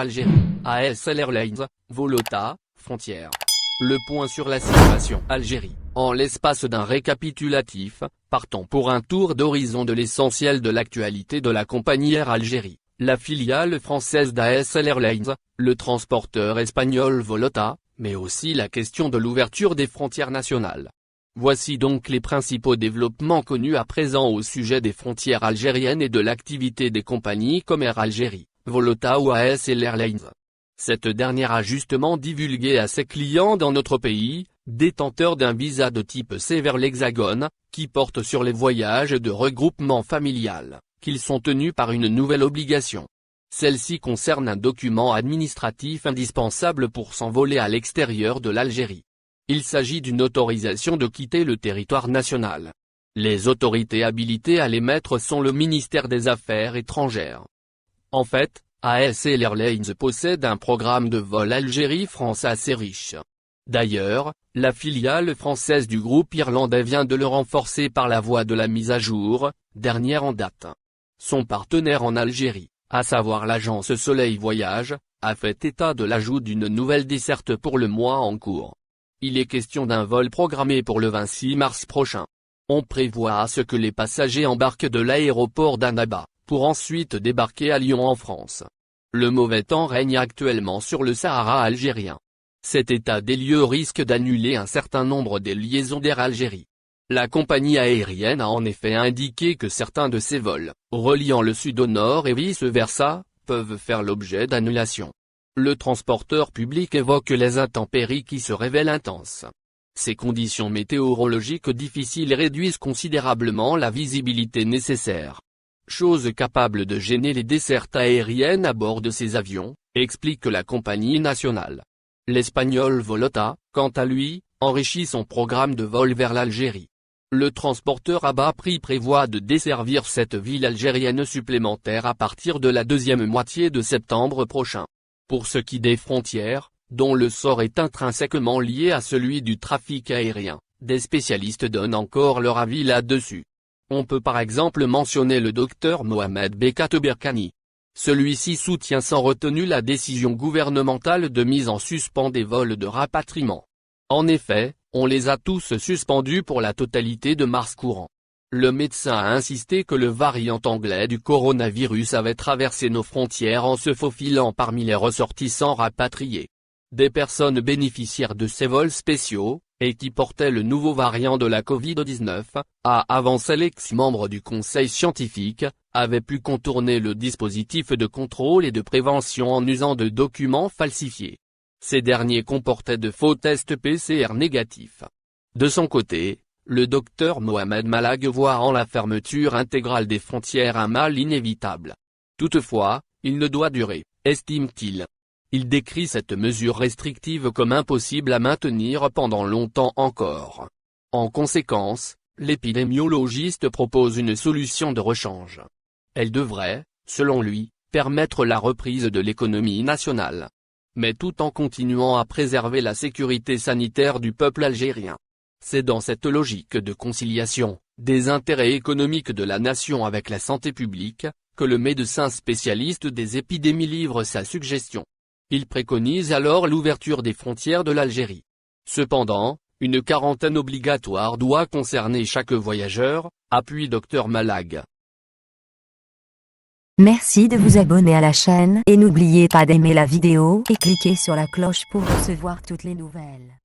Algérie, ASL Airlines, Volota, frontières. Le point sur la situation Algérie, en l'espace d'un récapitulatif, partons pour un tour d'horizon de l'essentiel de l'actualité de la compagnie Air Algérie, la filiale française d'ASL Airlines, le transporteur espagnol Volota, mais aussi la question de l'ouverture des frontières nationales. Voici donc les principaux développements connus à présent au sujet des frontières algériennes et de l'activité des compagnies comme Air Algérie, Volota ou ASL Airlines. Cette dernière a justement divulgué à ses clients dans notre pays, détenteurs d'un visa de type C vers l'Hexagone, qui porte sur les voyages de regroupement familial, qu'ils sont tenus par une nouvelle obligation. Celle-ci concerne un document administratif indispensable pour s'envoler à l'extérieur de l'Algérie. Il s'agit d'une autorisation de quitter le territoire national. Les autorités habilitées à l'émettre sont le ministère des Affaires étrangères. En fait, ASL Airlines possède un programme de vol Algérie-France assez riche. D'ailleurs, la filiale française du groupe irlandais vient de le renforcer par la voie de la mise à jour, dernière en date. Son partenaire en Algérie, à savoir l'agence Soleil Voyage, a fait état de l'ajout d'une nouvelle desserte pour le mois en cours. Il est question d'un vol programmé pour le 26 mars prochain. On prévoit à ce que les passagers embarquent de l'aéroport d'Annaba, pour ensuite débarquer à Lyon en France. Le mauvais temps règne actuellement sur le Sahara algérien. Cet état des lieux risque d'annuler un certain nombre des liaisons d'Air Algérie. La compagnie aérienne a en effet indiqué que certains de ses vols, reliant le sud au nord et vice-versa, peuvent faire l'objet d'annulation. Le transporteur public évoque les intempéries qui se révèlent intenses. Ces conditions météorologiques difficiles réduisent considérablement la visibilité nécessaire. Chose capable de gêner les dessertes aériennes à bord de ces avions, explique la compagnie nationale. L'espagnol Volota, quant à lui, enrichit son programme de vol vers l'Algérie. Le transporteur à bas prix prévoit de desservir cette ville algérienne supplémentaire à partir de la deuxième moitié de septembre prochain. Pour ce qui des frontières, dont le sort est intrinsèquement lié à celui du trafic aérien, des spécialistes donnent encore leur avis là-dessus. On peut par exemple mentionner le docteur Mohamed Bekat Berkani. Celui-ci soutient sans retenue la décision gouvernementale de mise en suspens des vols de rapatriement. En effet, on les a tous suspendus pour la totalité de mars courant. Le médecin a insisté que le variant anglais du coronavirus avait traversé nos frontières en se faufilant parmi les ressortissants rapatriés. Des personnes bénéficiaires de ces vols spéciaux, et qui portaient le nouveau variant de la Covid-19, a avancé l'ex-membre du conseil scientifique, avaient pu contourner le dispositif de contrôle et de prévention en usant de documents falsifiés. Ces derniers comportaient de faux tests PCR négatifs. De son côté, le docteur Mohamed Malag voit en la fermeture intégrale des frontières un mal inévitable. Toutefois, il ne doit durer, estime-t-il. Il décrit cette mesure restrictive comme impossible à maintenir pendant longtemps encore. En conséquence, l'épidémiologiste propose une solution de rechange. Elle devrait, selon lui, permettre la reprise de l'économie nationale. Mais tout en continuant à préserver la sécurité sanitaire du peuple algérien. C'est dans cette logique de conciliation, des intérêts économiques de la nation avec la santé publique, que le médecin spécialiste des épidémies livre sa suggestion. Il préconise alors l'ouverture des frontières de l'Algérie. Cependant, une quarantaine obligatoire doit concerner chaque voyageur, appuie Dr Malag. Merci de vous abonner à la chaîne et n'oubliez pas d'aimer la vidéo et cliquer sur la cloche pour recevoir toutes les nouvelles.